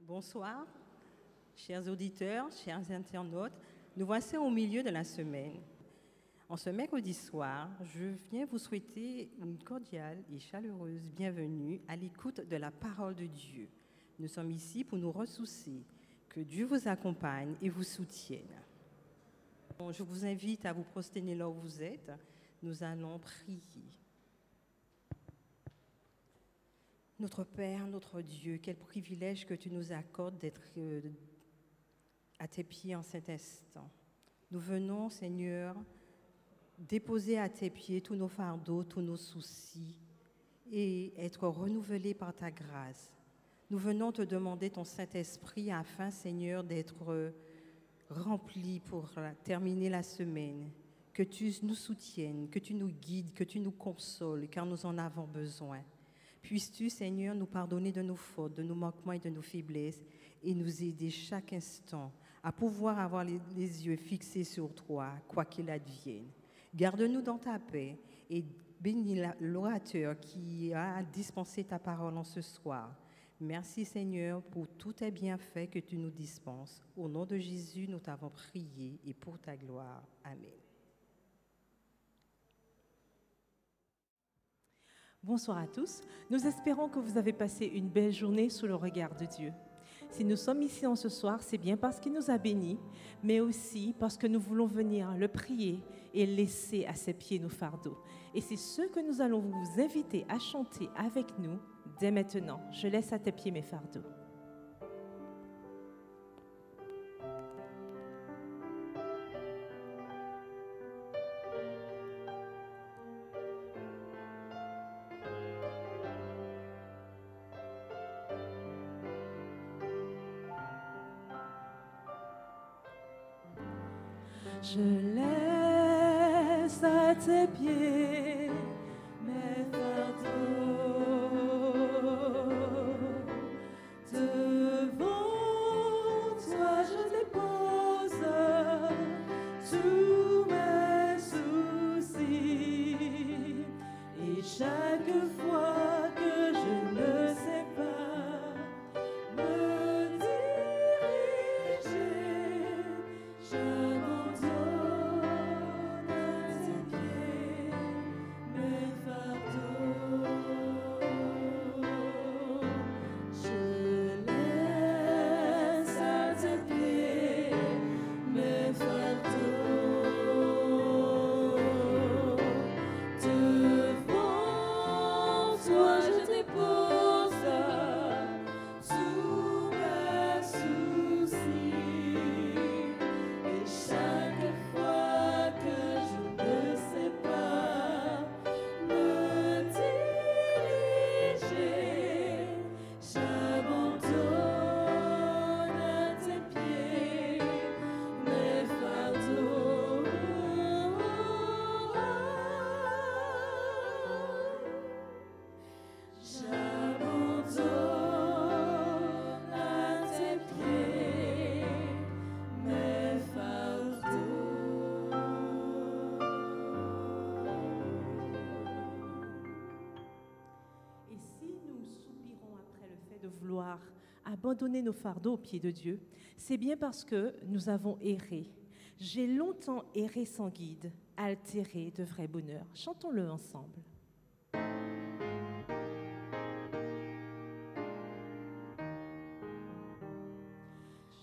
Bonsoir, chers auditeurs, chers internautes. Nous voici au milieu de la semaine. En ce mercredi soir, je viens vous souhaiter une cordiale et chaleureuse bienvenue à l'écoute de la parole de Dieu. Nous sommes ici pour nous ressourcer. Que Dieu vous accompagne et vous soutienne. Je vous invite à vous prosterner là où vous êtes. Nous allons prier. Notre Père, notre Dieu, quel privilège que tu nous accordes d'être à tes pieds en cet instant. Nous venons, Seigneur, déposer à tes pieds tous nos fardeaux, tous nos soucis et être renouvelés par ta grâce. Nous venons te demander ton Saint-Esprit afin, Seigneur, d'être rempli pour terminer la semaine. Que tu nous soutiennes, que tu nous guides, que tu nous consoles, car nous en avons besoin. Puisses-tu, Seigneur, nous pardonner de nos fautes, de nos manquements et de nos faiblesses et nous aider chaque instant à pouvoir avoir les yeux fixés sur toi, quoi qu'il advienne. Garde-nous dans ta paix et bénis l'orateur qui a dispensé ta parole en ce soir. Merci, Seigneur, pour tous tes bienfaits que tu nous dispenses. Au nom de Jésus, nous t'avons prié et pour ta gloire. Amen. Bonsoir à tous. Nous espérons que vous avez passé une belle journée sous le regard de Dieu. Si nous sommes ici en ce soir, c'est bien parce qu'il nous a bénis, mais aussi parce que nous voulons venir le prier et laisser à ses pieds nos fardeaux. Et c'est ce que nous allons vous inviter à chanter avec nous dès maintenant. Je laisse à tes pieds mes fardeaux. Je laisse à tes pieds mes fardeaux. Devant toi je dépose tous mes soucis. Et chaque fois que je ne sais pas me diriger, j'abandonne à tes pieds mes fardeaux. Je laisse à tes pieds mes fardeaux. Devant toi je dépose tous mes soucis. Et chaque fois que je ne sais pas me diriger, j'abandonne à tes pieds mes fardeaux. J'abandonne à tes pieds mes fardeaux. Et si nous soupirons après le fait de vouloir abandonner nos fardeaux aux pieds de Dieu, c'est bien parce que nous avons erré. J'ai longtemps erré sans guide, altéré de vrai bonheur. Chantons-le ensemble.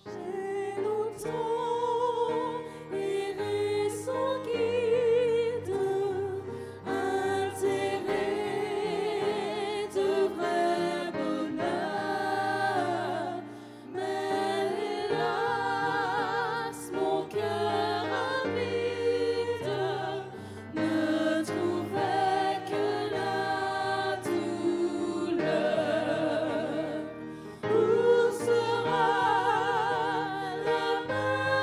J'ai longtemps erré sans guide, altéré de vrai bonheur. Mais hélas, mon cœur avide ne trouvait que la douleur. Où sera la main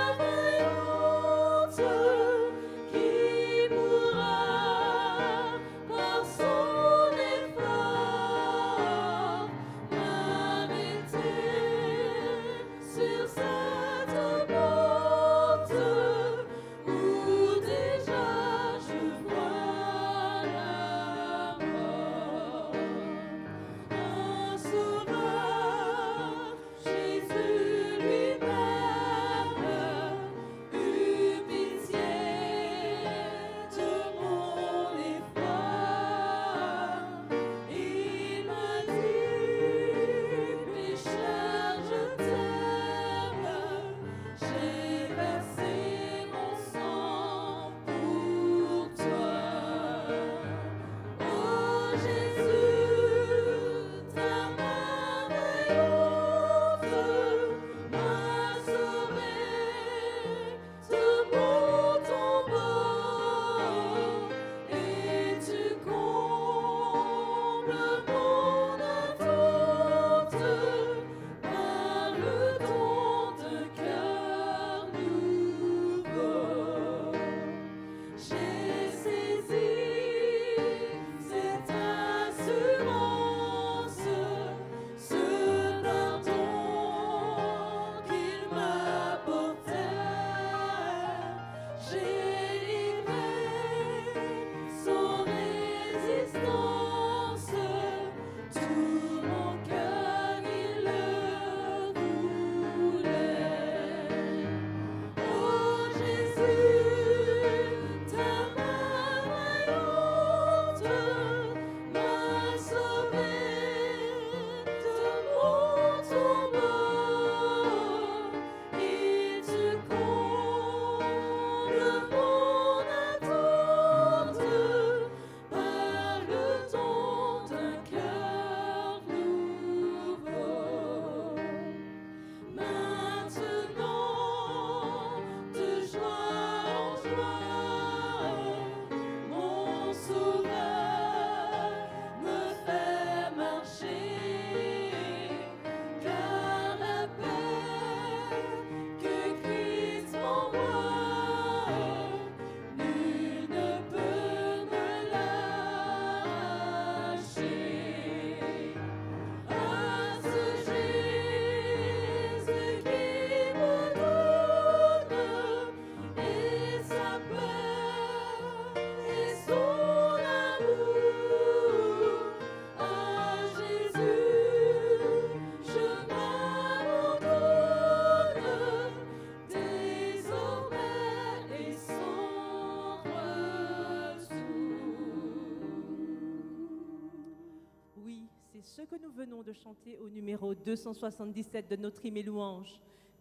Ce que nous venons de chanter au numéro 277 de notre hymne et louange.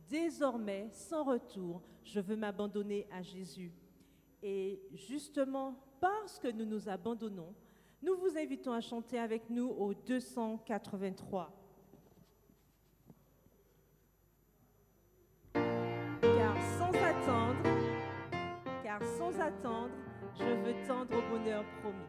Désormais, sans retour, je veux m'abandonner à Jésus. Et justement, parce que nous nous abandonnons, nous vous invitons à chanter avec nous au 283. Car sans attendre, je veux tendre au bonheur promis.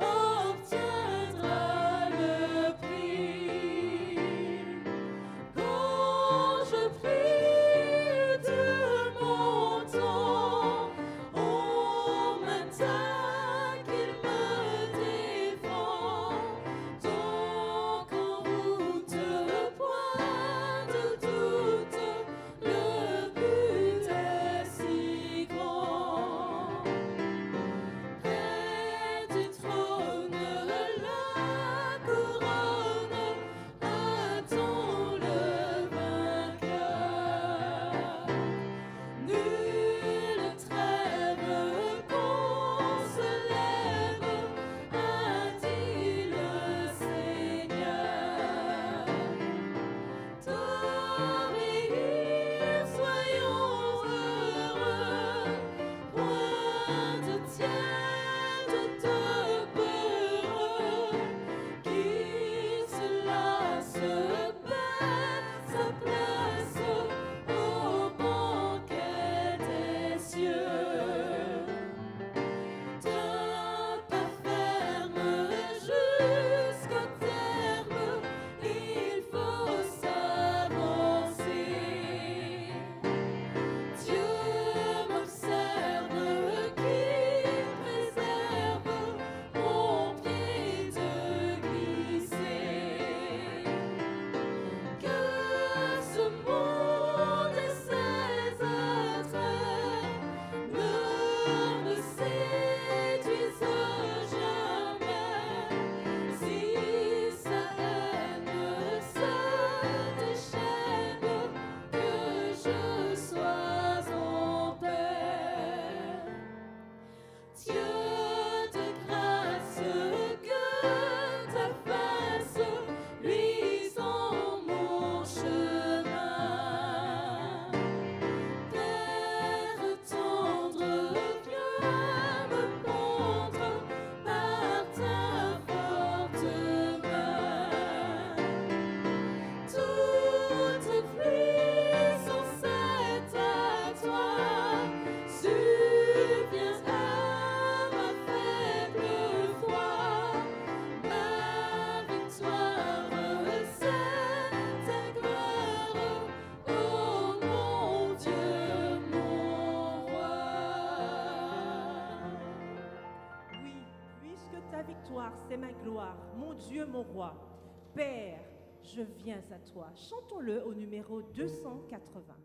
Obtiendra le prix. c'est ma gloire, mon Dieu, mon roi. Père, je viens à toi. Chantons-le au numéro 280.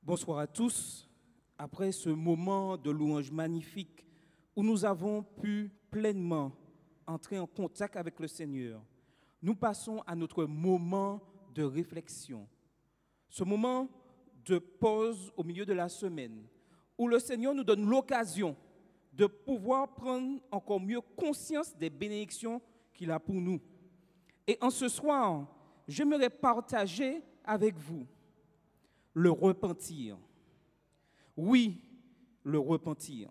Bonsoir à tous. Après ce moment de louange magnifique où nous avons pu pleinement entrer en contact avec le Seigneur, nous passons à notre moment de réflexion. Ce moment de pause au milieu de la semaine, où le Seigneur nous donne l'occasion de pouvoir prendre encore mieux conscience des bénédictions qu'il a pour nous. Et en ce soir, j'aimerais partager avec vous le repentir. Oui, le repentir.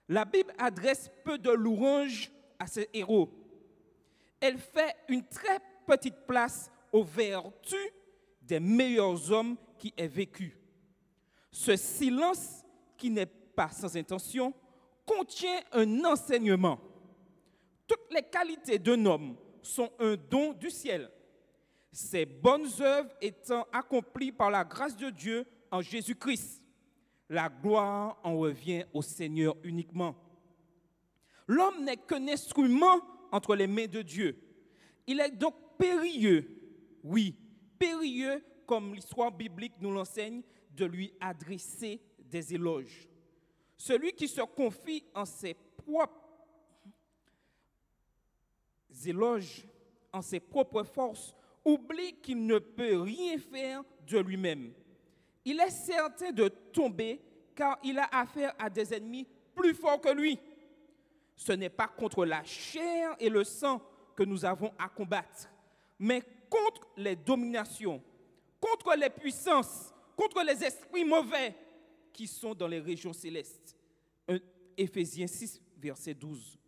La Bible adresse peu de louanges à ses héros. Elle fait une très petite place aux vertus des meilleurs hommes qui aient vécu. Ce silence, qui n'est pas sans intention, contient un enseignement. Toutes les qualités d'un homme sont un don du ciel. Ses bonnes œuvres étant accomplies par la grâce de Dieu en Jésus-Christ. La gloire en revient au Seigneur uniquement. L'homme n'est qu'un instrument entre les mains de Dieu. Il est donc périlleux, oui, périlleux, comme l'histoire biblique nous l'enseigne, de lui adresser des éloges. Celui qui se confie en ses propres éloges, en ses propres forces, oublie qu'il ne peut rien faire de lui-même. Il est certain de tomber car il a affaire à des ennemis plus forts que lui. Ce n'est pas contre la chair et le sang que nous avons à combattre, mais contre les dominations, contre les puissances, contre les esprits mauvais qui sont dans les régions célestes. Éphésiens 6, verset 12.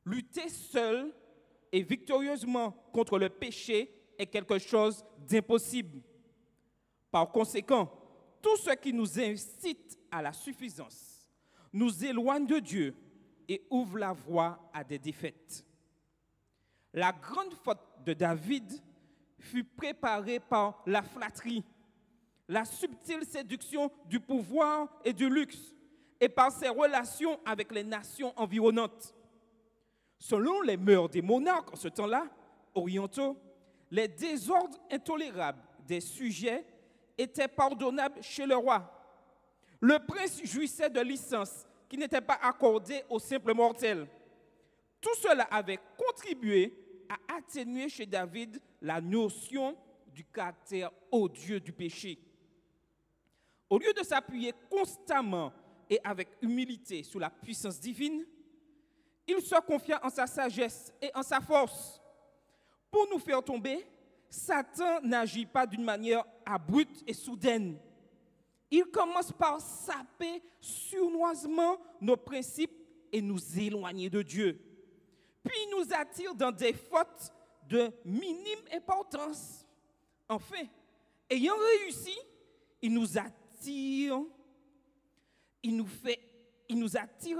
Lutter seul et victorieusement contre le péché est quelque chose d'impossible. Par conséquent, tout ce qui nous incite à la suffisance nous éloigne de Dieu et ouvre la voie à des défaites. La grande faute de David fut préparée par la flatterie, la subtile séduction du pouvoir et du luxe, et par ses relations avec les nations environnantes. Selon les mœurs des monarques en ce temps-là, orientaux, les désordres intolérables des sujets étaient pardonnables chez le roi. Le prince jouissait de licences qui n'étaient pas accordées aux simples mortels. Tout cela avait contribué à atténuer chez David la notion du caractère odieux du péché. Au lieu de s'appuyer constamment et avec humilité sur la puissance divine, il se confia en sa sagesse et en sa force. Pour nous faire tomber, Satan n'agit pas d'une manière abrupte et soudaine. Il commence par saper sournoisement nos principes et nous éloigner de Dieu. Puis il nous attire dans des fautes de minime importance. Enfin, ayant réussi, il nous attire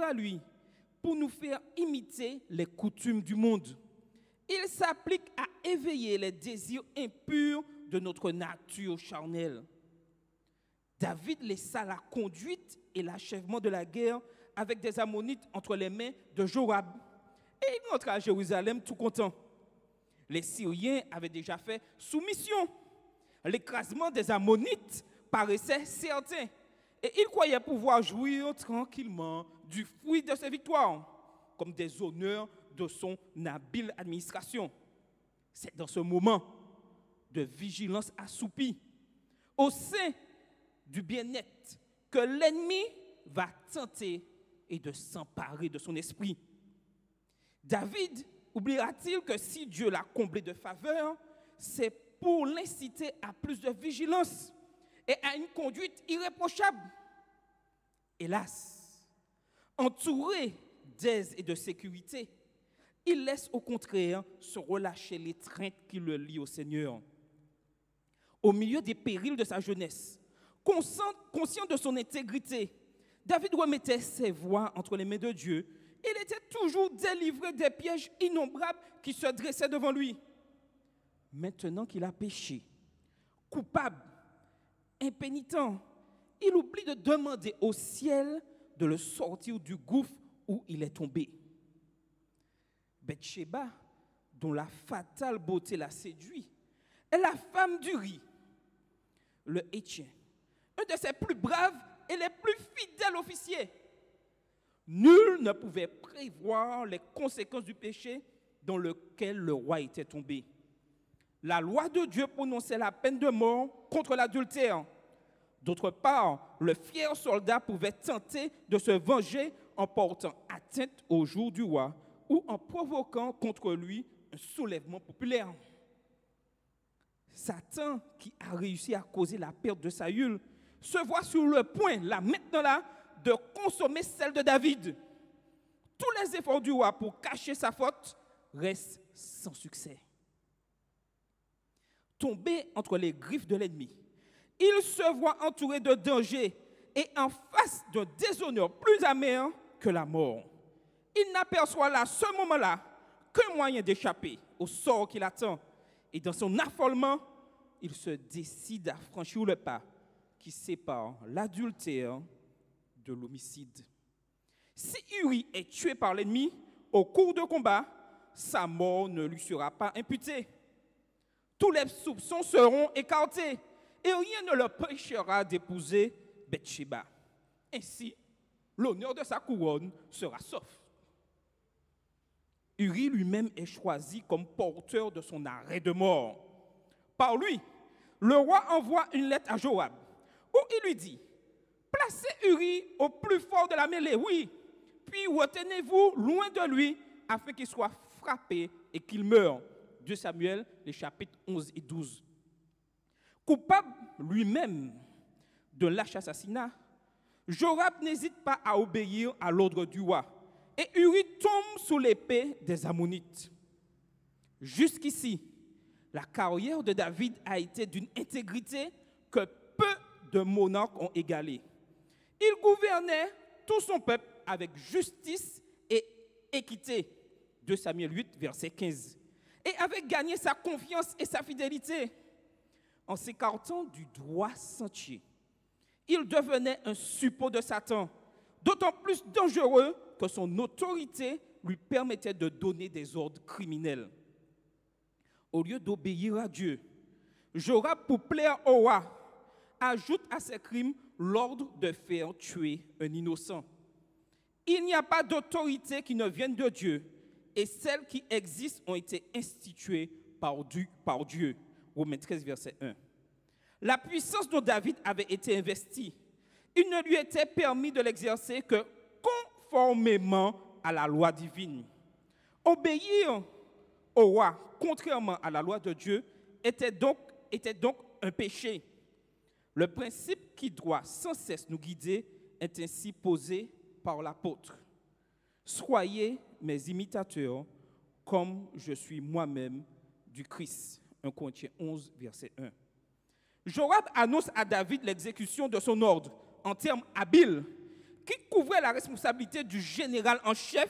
à lui pour nous faire imiter les coutumes du monde. Il s'applique à éveiller les désirs impurs de notre nature charnelle. David laissa la conduite et l'achèvement de la guerre avec des Ammonites entre les mains de Joab. Et il rentra à Jérusalem tout content. Les Syriens avaient déjà fait soumission. L'écrasement des Ammonites paraissait certain. Et il croyait pouvoir jouir tranquillement du fruit de ses victoires, comme des honneurs de son habile administration. C'est dans ce moment de vigilance assoupie, au sein du bien-être, que l'ennemi va tenter et de s'emparer de son esprit. David oubliera-t-il que si Dieu l'a comblé de faveur, c'est pour l'inciter à plus de vigilance et à une conduite irréprochable? Hélas, entouré d'aise et de sécurité, il laisse au contraire se relâcher l'étreinte qui le lie au Seigneur. Au milieu des périls de sa jeunesse, conscient de son intégrité, David remettait ses voies entre les mains de Dieu. Il était toujours délivré des pièges innombrables qui se dressaient devant lui. Maintenant qu'il a péché, coupable, impénitent, il oublie de demander au ciel de le sortir du gouffre où il est tombé. Bathsheba, dont la fatale beauté l'a séduit, est la femme d'Uri, le Héthien, un de ses plus braves et les plus fidèles officiers. Nul ne pouvait prévoir les conséquences du péché dans lequel le roi était tombé. La loi de Dieu prononçait la peine de mort contre l'adultère. D'autre part, le fier soldat pouvait tenter de se venger en portant atteinte au jour du roi ou en provoquant contre lui un soulèvement populaire. Satan, qui a réussi à causer la perte de Saül, se voit sur le point, là maintenant là, de consommer celle de David. Tous les efforts du roi pour cacher sa faute restent sans succès. Tombé entre les griffes de l'ennemi, il se voit entouré de dangers et en face d'un déshonneur plus amer que la mort. Il n'aperçoit là, ce moment-là, qu'un moyen d'échapper au sort qui l'attend. Et dans son affolement, il se décide à franchir le pas qui sépare l'adultère de l'homicide. Si Uri est tué par l'ennemi au cours de combat, sa mort ne lui sera pas imputée. Tous les soupçons seront écartés et rien ne l'empêchera d'épouser Bathsheba. Ainsi, l'honneur de sa couronne sera sauf. Uri lui-même est choisi comme porteur de son arrêt de mort. Par lui, le roi envoie une lettre à Joab où il lui dit « Placez Uri au plus fort de la mêlée, oui, puis retenez-vous loin de lui afin qu'il soit frappé et qu'il meure. » 2 Samuel, les chapitres 11 et 12. Coupable lui-même de lâche assassinat, Joab n'hésite pas à obéir à l'ordre du roi et Uri tombe sous l'épée des Ammonites. Jusqu'ici, la carrière de David a été d'une intégrité que peu de monarques ont égalée. Il gouvernait tout son peuple avec justice et équité. 2 Samuel 8, verset 15. Et avait gagné sa confiance et sa fidélité. En s'écartant du droit sentier, il devenait un suppôt de Satan, d'autant plus dangereux que son autorité lui permettait de donner des ordres criminels. Au lieu d'obéir à Dieu, Joab, pour plaire au roi, ajoute à ses crimes l'ordre de faire tuer un innocent. Il n'y a pas d'autorité qui ne vienne de Dieu, et celles qui existent ont été instituées par Dieu. Romains 13, verset 1. La puissance dont David avait été investi, il ne lui était permis de l'exercer que conformément à la loi divine. Obéir au roi, contrairement à la loi de Dieu, était donc un péché. Le principe qui doit sans cesse nous guider est ainsi posé par l'apôtre. Soyez mes imitateurs comme je suis moi-même du Christ. 1 Corinthiens 11, verset 1. Joab annonce à David l'exécution de son ordre en termes habiles qui couvrait la responsabilité du général en chef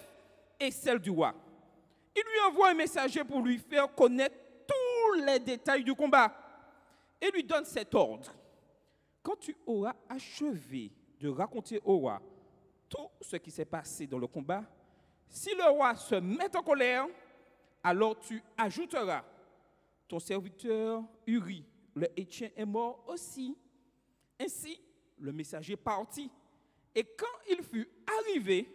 et celle du roi. Il lui envoie un messager pour lui faire connaître tous les détails du combat et lui donne cet ordre. Quand tu auras achevé de raconter au roi tout ce qui s'est passé dans le combat, si le roi se met en colère, alors tu ajouteras « Ton serviteur Uri, le Héthien, est mort aussi. » Ainsi, le messager partit. Et quand il fut arrivé,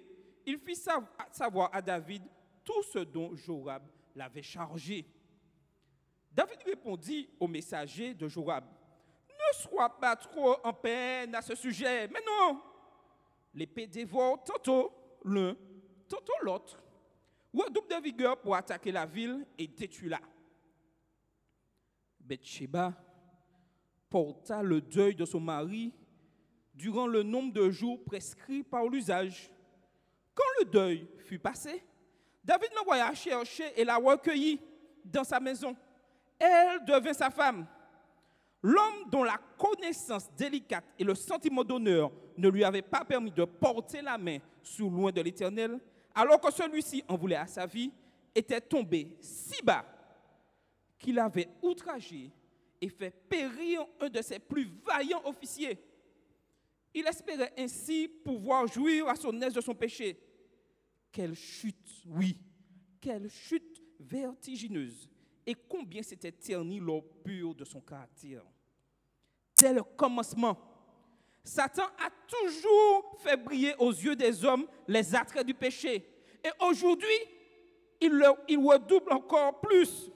il fit savoir à David tout ce dont Joab l'avait chargé. David répondit au messager de Joab « Ne sois pas trop en peine à ce sujet, mais non. L'épée dévore tantôt l'un, tantôt l'autre. Redouble de vigueur pour attaquer la ville et détruis-la. » Bathsheba porta le deuil de son mari durant le nombre de jours prescrits par l'usage. Quand le deuil fut passé, David l'envoya chercher et la recueillit dans sa maison. Elle devint sa femme. L'homme dont la connaissance délicate et le sentiment d'honneur ne lui avaient pas permis de porter la main sur loin de l'Éternel, alors que celui-ci en voulait à sa vie, était tombé si bas qu'il avait outragé et fait périr un de ses plus vaillants officiers. Il espérait ainsi pouvoir jouir à son aise de son péché. Quelle chute, oui, quelle chute vertigineuse, et combien s'était terni l'or pur de son caractère. Dès le commencement, Satan a toujours fait briller aux yeux des hommes les attraits du péché. Et aujourd'hui, il redouble encore plus.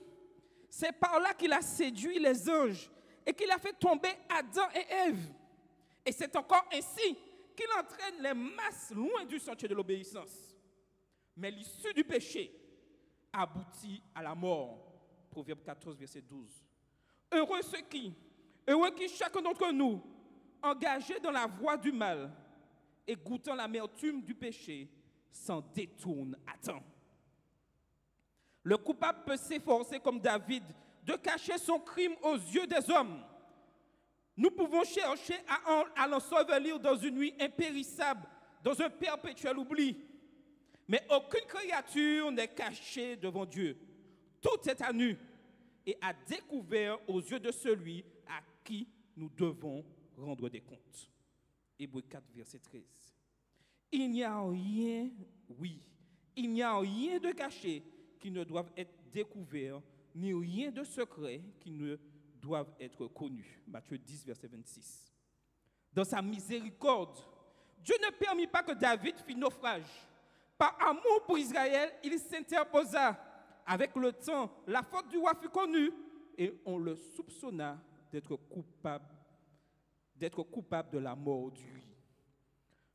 C'est par là qu'il a séduit les anges et qu'il a fait tomber Adam et Ève. Et c'est encore ainsi qu'il entraîne les masses loin du sentier de l'obéissance. Mais l'issue du péché aboutit à la mort. Proverbe 14, verset 12. Heureux qui chacun d'entre nous, engagé dans la voie du mal et goûtant l'amertume du péché, s'en détourne à temps. Le coupable peut s'efforcer comme David de cacher son crime aux yeux des hommes. Nous pouvons chercher à l'ensevelir dans une nuit impérissable, dans un perpétuel oubli. Mais aucune créature n'est cachée devant Dieu. Tout est à nu et à découvert aux yeux de celui à qui nous devons rendre des comptes. Hébreux 4, verset 13. Il n'y a rien de caché qui ne doive être découvert, ni rien de secret qui ne doivent être connus. Matthieu 10, verset 26. Dans sa miséricorde, Dieu ne permit pas que David fît naufrage. Par amour pour Israël, il s'interposa. Avec le temps, la faute du roi fut connue et on le soupçonna d'être coupable de la mort du riz.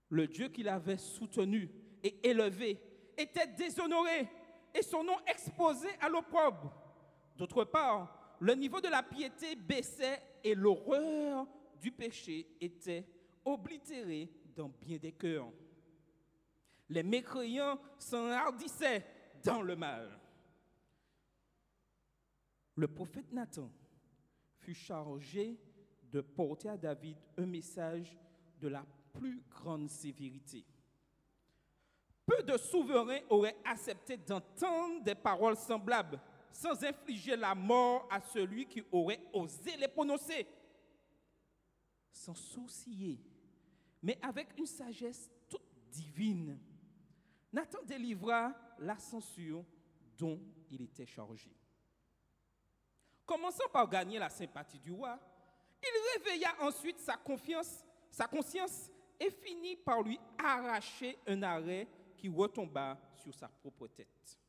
Le Dieu qu'il avait soutenu et élevé était déshonoré et son nom exposé à l'opprobre. D'autre part, le niveau de la piété baissait et l'horreur du péché était oblitérée dans bien des cœurs. Les mécréants s'enhardissaient dans le mal. Le prophète Nathan fut chargé de porter à David un message de la plus grande sévérité. Peu de souverains auraient accepté d'entendre des paroles semblables sans infliger la mort à celui qui aurait osé les prononcer. Sans sourciller, mais avec une sagesse toute divine, Nathan délivra la censure dont il était chargé. Commençant par gagner la sympathie du roi, il réveilla ensuite sa conscience et finit par lui arracher un arrêt qui retomba sur sa propre tête.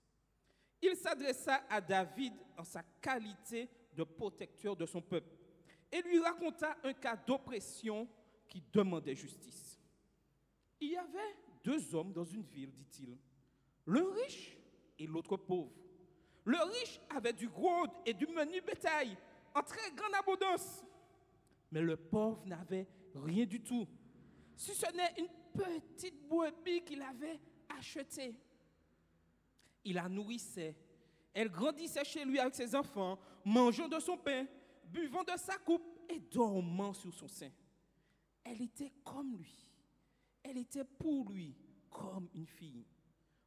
Il s'adressa à David en sa qualité de protecteur de son peuple et lui raconta un cas d'oppression qui demandait justice. Il y avait 2 hommes dans une ville, dit-il, l'un riche et l'autre pauvre. Le riche avait du gros et du menu bétail en très grande abondance, mais le pauvre n'avait rien du tout, si ce n'est une petite brebis qu'il avait achetée. Il la nourrissait, elle grandissait chez lui avec ses enfants, mangeant de son pain, buvant de sa coupe et dormant sur son sein. Elle était comme lui, elle était pour lui comme une fille.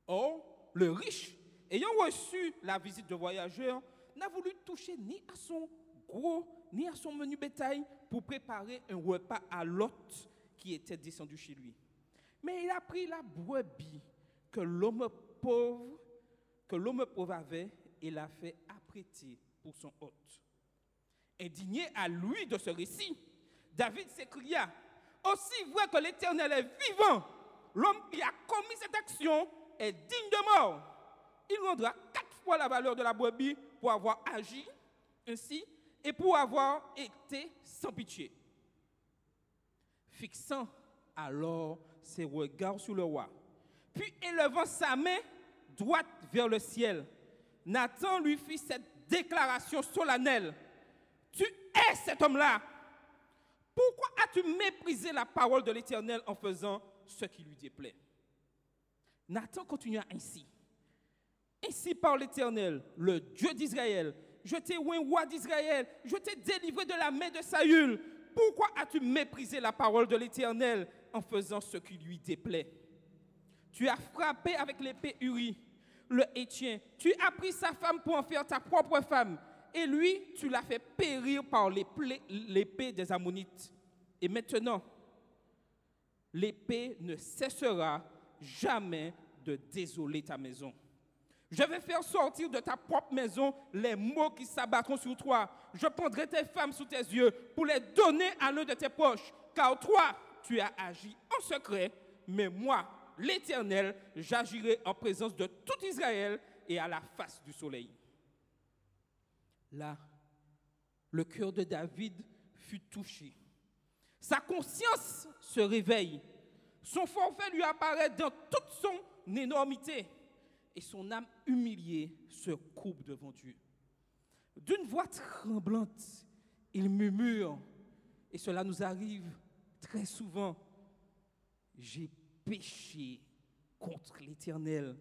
Or, le riche, ayant reçu la visite de voyageurs, n'a voulu toucher ni à son gros ni à son menu bétail pour préparer un repas à l'hôte qui était descendu chez lui. Mais il a pris la brebis que l'homme pauvre avait et l'a fait apprêter pour son hôte. Indigné à lui de ce récit, David s'écria, « Aussi vrai que l'Éternel est vivant, l'homme qui a commis cette action est digne de mort. Il rendra 4 fois la valeur de la brebis pour avoir agi ainsi et pour avoir été sans pitié. » Fixant alors ses regards sur le roi, puis élevant sa main droite vers le ciel, Nathan lui fit cette déclaration solennelle. « Tu es cet homme-là. Pourquoi as-tu méprisé la parole de l'Éternel en faisant ce qui lui déplaît? » Nathan continua ainsi. « Ainsi parle l'Éternel, le Dieu d'Israël. Je t'ai oint roi d'Israël. Je t'ai délivré de la main de Saül. Pourquoi as-tu méprisé la parole de l'Éternel en faisant ce qui lui déplaît? Tu as frappé avec l'épée Uri, le Héthien. Tu as pris sa femme pour en faire ta propre femme. Et lui, tu l'as fait périr par l'épée des Ammonites. Et maintenant, l'épée ne cessera jamais de désoler ta maison. Je vais faire sortir de ta propre maison les maux qui s'abattront sur toi. Je prendrai tes femmes sous tes yeux pour les donner à l'un de tes proches. Car toi, tu as agi en secret, mais moi, l'Éternel, j'agirai en présence de tout Israël et à la face du soleil. Là, le cœur de David fut touché. Sa conscience se réveille. Son forfait lui apparaît dans toute son énormité. Et son âme humiliée se coupe devant Dieu. D'une voix tremblante, il murmure, et cela nous arrive très souvent: j'ai péché contre l'Éternel.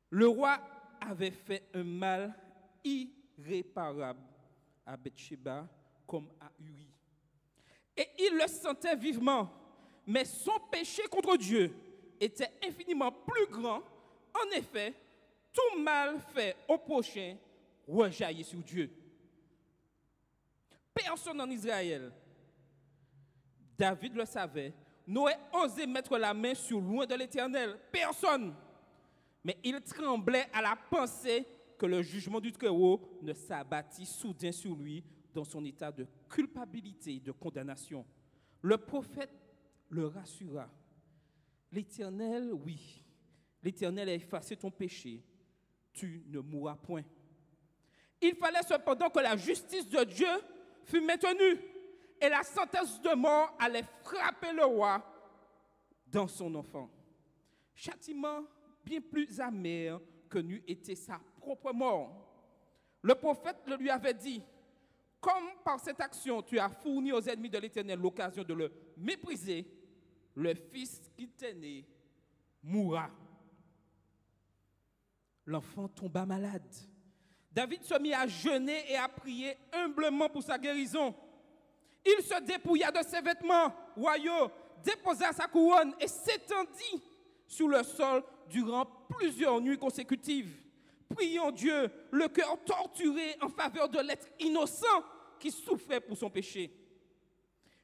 Le roi avait fait un mal irréparable à Bathsheba comme à Uri. Et il le sentait vivement, mais son péché contre Dieu était infiniment plus grand. En effet, tout mal fait au prochain rejaillit sur Dieu. Personne en Israël, David le savait, n'aurait osé mettre la main sur loin de l'Éternel. Personne. Mais il tremblait à la pensée que le jugement du Très-Haut ne s'abattit soudain sur lui dans son état de culpabilité et de condamnation. Le prophète le rassura. L'Éternel, oui, l'Éternel a effacé ton péché. Tu ne mourras point. Il fallait cependant que la justice de Dieu fût maintenue et la sentence de mort allait frapper le roi dans son enfant. Châtiment bien plus amer que n'eût été sa propre mort. Le prophète le lui avait dit: comme par cette action tu as fourni aux ennemis de l'Éternel l'occasion de le mépriser, le fils qui t'est né mourra. L'enfant tomba malade. David se mit à jeûner et à prier humblement pour sa guérison. Il se dépouilla de ses vêtements royaux, déposa sa couronne et s'étendit sur le sol durant plusieurs nuits consécutives, priant Dieu, le cœur torturé en faveur de l'être innocent qui souffrait pour son péché.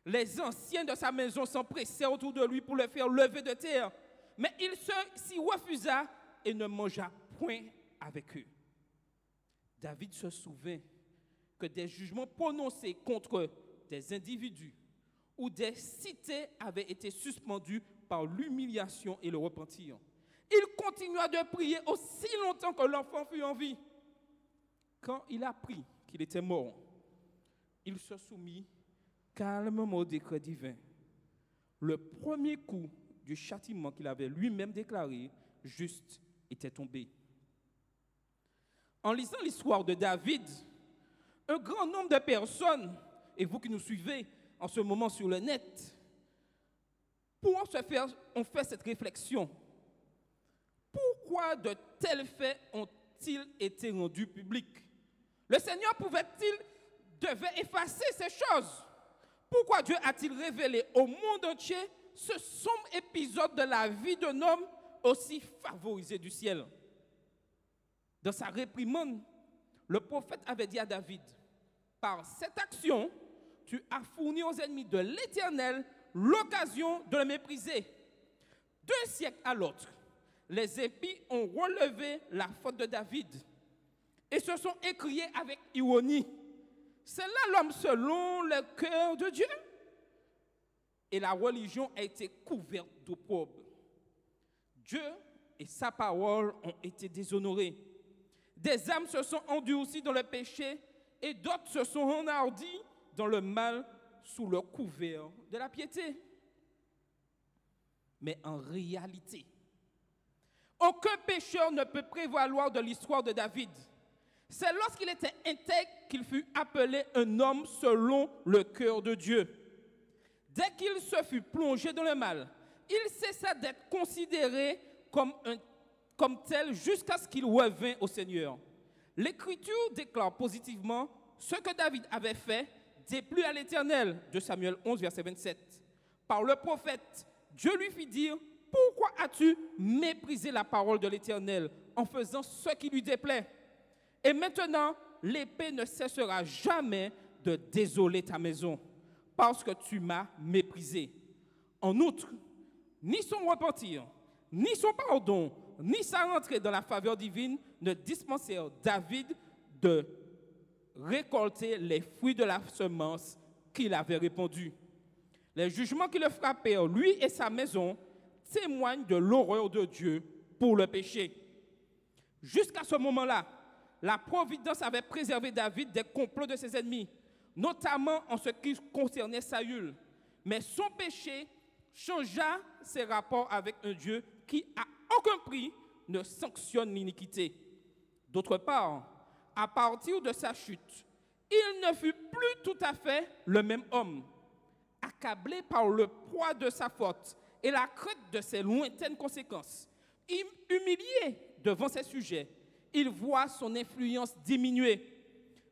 Les anciens de sa maison s'empressèrent autour de lui pour le faire lever de terre, mais il s'y refusa et ne mangea point avec eux. David se souvint que des jugements prononcés contre des individus ou des cités avaient été suspendus par l'humiliation et le repentir. Il continua de prier aussi longtemps que l'enfant fut en vie. Quand il apprit qu'il était mort, il se soumit calmement au décret divin. Le premier coup du châtiment qu'il avait lui-même déclaré juste était tombé. En lisant l'histoire de David, un grand nombre de personnes, et vous qui nous suivez en ce moment sur le net, ont fait cette réflexion. Pourquoi de tels faits ont-ils été rendus publics? Le Seigneur devait effacer ces choses. Pourquoi Dieu a-t-il révélé au monde entier ce sombre épisode de la vie d'un homme aussi favorisé du ciel? Dans sa réprimande, le prophète avait dit à David: par cette action, tu as fourni aux ennemis de l'Éternel l'occasion de le mépriser. D'un siècle à l'autre, les épis ont relevé la faute de David et se sont écriés avec ironie: c'est là l'homme selon le cœur de Dieu. Et la religion a été couverte d'opprobre. Dieu et sa parole ont été déshonorés. Des âmes se sont endurcies dans le péché et d'autres se sont enhardis dans le mal sous le couvert de la piété. Mais en réalité, aucun pécheur ne peut prévaloir de l'histoire de David. C'est lorsqu'il était intègre qu'il fut appelé un homme selon le cœur de Dieu. Dès qu'il se fut plongé dans le mal, il cessa d'être considéré comme tel jusqu'à ce qu'il revint au Seigneur. L'Écriture déclare positivement: ce que David avait fait déplut à l'Éternel, de Samuel 11, verset 27. Par le prophète, Dieu lui fit dire: pourquoi as-tu méprisé la parole de l'Éternel en faisant ce qui lui déplaît? Et maintenant, l'épée ne cessera jamais de désoler ta maison, parce que tu m'as méprisé. En outre, ni son repentir, ni son pardon, ni sa rentrée dans la faveur divine ne dispensèrent David de récolter les fruits de la semence qu'il avait répandue. Les jugements qui le frappèrent, lui et sa maison, témoignent de l'horreur de Dieu pour le péché. Jusqu'à ce moment-là, la providence avait préservé David des complots de ses ennemis, notamment en ce qui concernait Saül. Mais son péché changea ses rapports avec un Dieu qui, à aucun prix, ne sanctionne l'iniquité. D'autre part, à partir de sa chute, il ne fut plus tout à fait le même homme. Accablé par le poids de sa faute et la crainte de ses lointaines conséquences, humilié devant ses sujets, il voit son influence diminuer.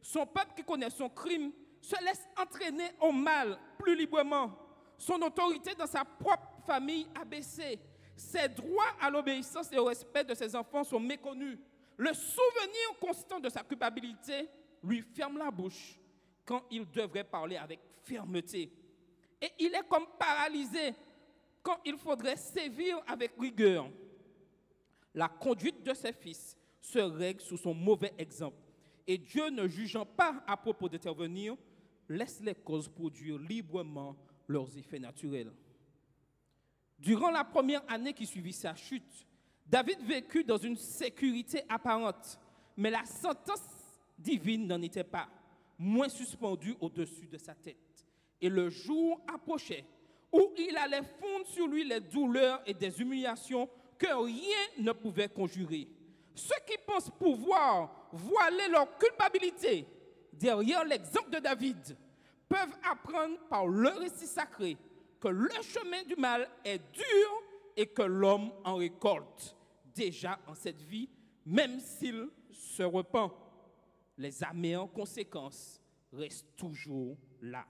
Son peuple qui connaît son crime se laisse entraîner au mal plus librement. Son autorité dans sa propre famille abaissée. Ses droits à l'obéissance et au respect de ses enfants sont méconnus. Le souvenir constant de sa culpabilité lui ferme la bouche quand il devrait parler avec fermeté. Et il est comme paralysé quand il faudrait sévir avec rigueur. La conduite de ses fils se règle sous son mauvais exemple. Et Dieu, ne jugeant pas à propos d'intervenir, laisse les causes produire librement leurs effets naturels. Durant la première année qui suivit sa chute, David vécut dans une sécurité apparente, mais la sentence divine n'en était pas, moins suspendue au-dessus de sa tête. Et le jour approchait où il allait fondre sur lui les douleurs et des humiliations que rien ne pouvait conjurer. Ceux qui pensent pouvoir voiler leur culpabilité derrière l'exemple de David peuvent apprendre par le récit sacré que le chemin du mal est dur et que l'homme en récolte déjà en cette vie, même s'il se repent. Les amères conséquences restent toujours là.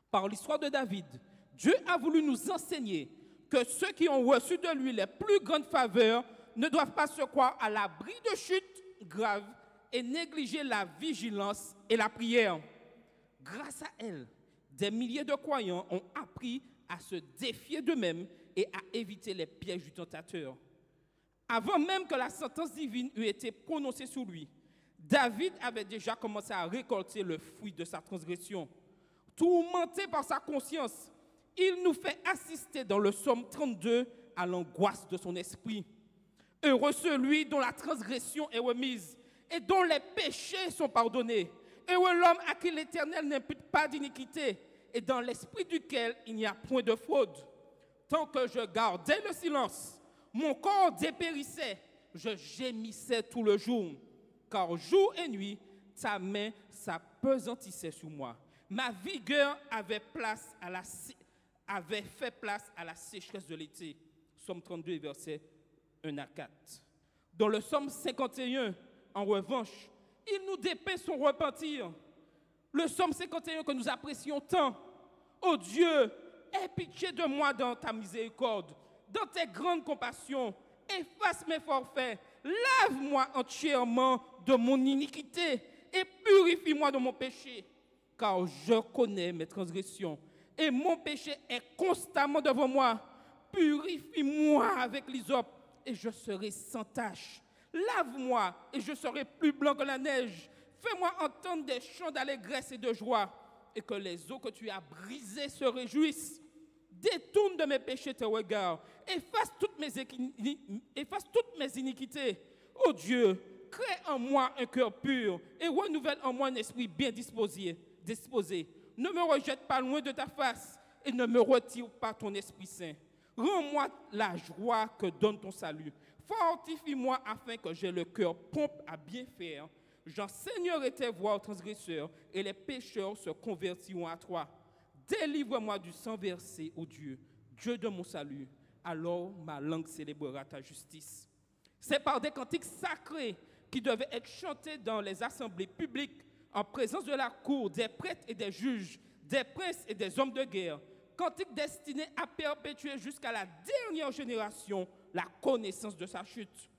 Par l'histoire de David, Dieu a voulu nous enseigner que ceux qui ont reçu de lui les plus grandes faveurs ne doivent pas se croire à l'abri de chutes graves et négliger la vigilance et la prière. Grâce à elle, des milliers de croyants ont appris à se défier d'eux-mêmes et à éviter les pièges du tentateur. Avant même que la sentence divine eût été prononcée sur lui, David avait déjà commencé à récolter le fruit de sa transgression. Tourmenté par sa conscience, il nous fait assister dans le psaume 32 à l'angoisse de son esprit. Heureux celui dont la transgression est remise et dont les péchés sont pardonnés. Heureux l'homme à qui l'Éternel n'impute pas d'iniquité et dans l'esprit duquel il n'y a point de fraude. Tant que je gardais le silence, mon corps dépérissait, je gémissais tout le jour. Car jour et nuit, ta main s'appesantissait sur moi. Ma vigueur avait fait place à la sécheresse de l'été. Psaume 32, versets 1 à 4. Dans le psaume 51, en revanche, il nous dépeint son repentir. Le psaume 51 que nous apprécions tant. Ô Dieu, aie pitié de moi dans ta miséricorde, dans tes grandes compassions. Efface mes forfaits, lave-moi entièrement de mon iniquité et purifie-moi de mon péché. Car je connais mes transgressions et mon péché est constamment devant moi. Purifie-moi avec l'hysope et je serai sans tache. Lave-moi et je serai plus blanc que la neige. Fais-moi entendre des chants d'allégresse et de joie et que les eaux que tu as brisées se réjouissent. Détourne de mes péchés tes regards. Efface toutes mes iniquités. Ô Dieu, crée en moi un cœur pur et renouvelle en moi un esprit bien disposé. Ne me rejette pas loin de ta face et ne me retire pas ton Esprit Saint. Rends-moi la joie que donne ton salut. Fortifie-moi afin que j'aie le cœur prompt à bien faire. J'enseignerai tes voies aux transgresseurs et les pécheurs se convertiront à toi. Délivre-moi du sang versé, ô Dieu, Dieu de mon salut. Alors ma langue célébrera ta justice. C'est par des cantiques sacrés qui devaient être chantés dans les assemblées publiques en présence de la cour, des prêtres et des juges, des princes et des hommes de guerre. Cantiques destinés à perpétuer jusqu'à la dernière génération la connaissance de sa chute.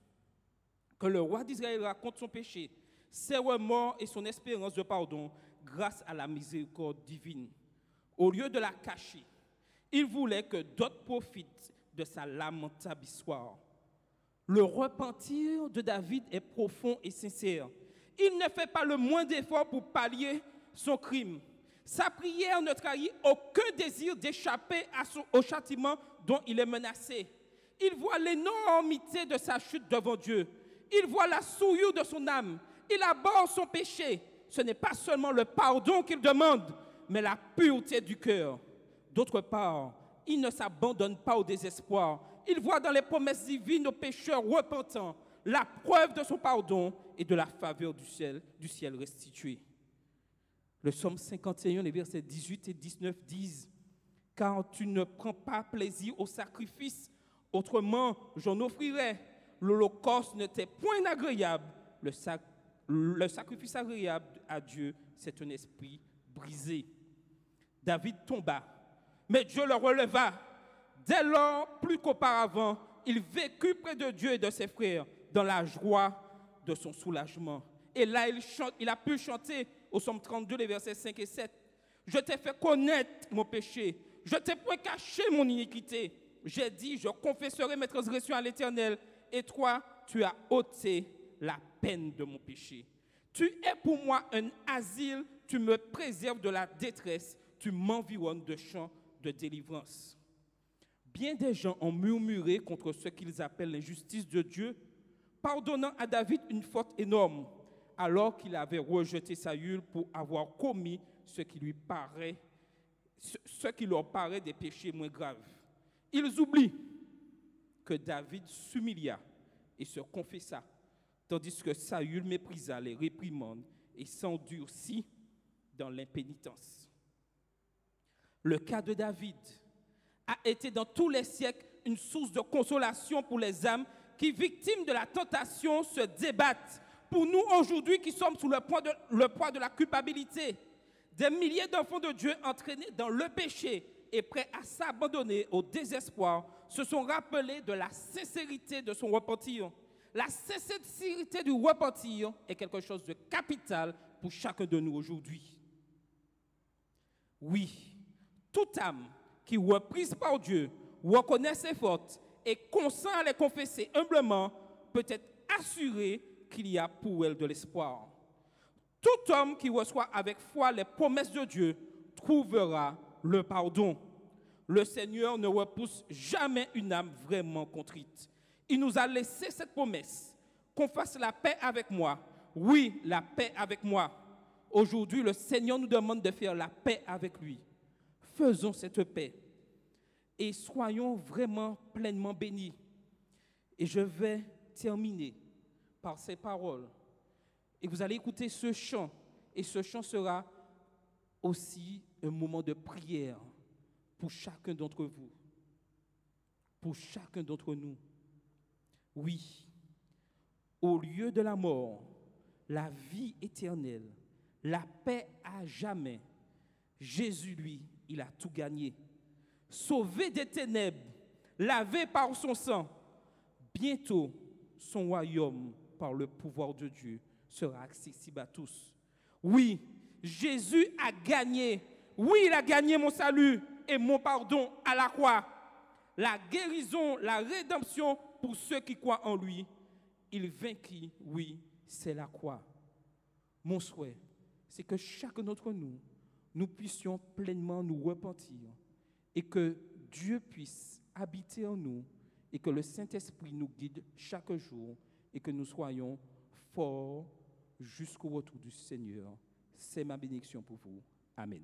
Que le roi d'Israël raconte son péché, ses remords et son espérance de pardon grâce à la miséricorde divine. Au lieu de la cacher, il voulait que d'autres profitent de sa lamentable histoire. Le repentir de David est profond et sincère. Il ne fait pas le moindre d'effort pour pallier son crime. Sa prière ne trahit aucun désir d'échapper au châtiment dont il est menacé. Il voit l'énormité de sa chute devant Dieu Il voit la souillure de son âme. Il aborde son péché. Ce n'est pas seulement le pardon qu'il demande, mais la pureté du cœur. D'autre part, il ne s'abandonne pas au désespoir. Il voit dans les promesses divines aux pécheurs repentants la preuve de son pardon et de la faveur du ciel restitué. Le psaume 51, les versets 18 et 19 disent « Car tu ne prends pas plaisir au sacrifice, autrement j'en offrirais. L'holocauste ne t'est point agréable. Le sacrifice agréable à Dieu, c'est un esprit brisé. » David tomba, mais Dieu le releva. Dès lors, plus qu'auparavant, il vécut près de Dieu et de ses frères dans la joie de son soulagement. Et là, il a pu chanter au psaume 32, les versets 5 et 7. « Je t'ai fait connaître mon péché. Je t'ai point caché mon iniquité. J'ai dit, je confesserai mes transgressions à l'Éternel. Et toi, tu as ôté la peine de mon péché. Tu es pour moi un asile. Tu me préserves de la détresse. Tu m'environnes de chants de délivrance. » Bien des gens ont murmuré contre ce qu'ils appellent l'injustice de Dieu, pardonnant à David une faute énorme, alors qu'il avait rejeté Saül pour avoir commis ce qui leur paraît des péchés moins graves. Ils oublient que David s'humilia et se confessa, tandis que Saül méprisa les réprimandes et s'endurcit dans l'impénitence. Le cas de David a été dans tous les siècles une source de consolation pour les âmes qui, victimes de la tentation, se débattent. Pour nous aujourd'hui qui sommes sous le poids de la culpabilité, des milliers d'enfants de Dieu entraînés dans le péché et prêts à s'abandonner au désespoir se sont rappelés de la sincérité de son repentir. La sincérité du repentir est quelque chose de capital pour chacun de nous aujourd'hui. Oui, toute âme qui, reprise par Dieu, reconnaît ses fautes et consent à les confesser humblement, peut être assuré qu'il y a pour elle de l'espoir. Tout homme qui reçoit avec foi les promesses de Dieu trouvera le pardon. Le Seigneur ne repousse jamais une âme vraiment contrite. Il nous a laissé cette promesse, qu'on fasse la paix avec moi. Oui, la paix avec moi. Aujourd'hui, le Seigneur nous demande de faire la paix avec lui. Faisons cette paix et soyons vraiment pleinement bénis. Et je vais terminer par ces paroles. Et vous allez écouter ce chant. Et ce chant sera aussi un moment de prière pour chacun d'entre vous, pour chacun d'entre nous. Oui, au lieu de la mort, la vie éternelle, la paix à jamais, Jésus, lui, il a tout gagné. Sauvé des ténèbres, lavé par son sang, bientôt son royaume, par le pouvoir de Dieu, sera accessible à tous. Oui, Jésus a gagné. Oui, il a gagné mon salut et mon pardon à la croix. La guérison, la rédemption pour ceux qui croient en lui. Il vainquit, oui, c'est la croix. Mon souhait, c'est que chacun d'entre nous, nous puissions pleinement nous repentir et que Dieu puisse habiter en nous et que le Saint-Esprit nous guide chaque jour et que nous soyons forts jusqu'au retour du Seigneur. C'est ma bénédiction pour vous. Amen.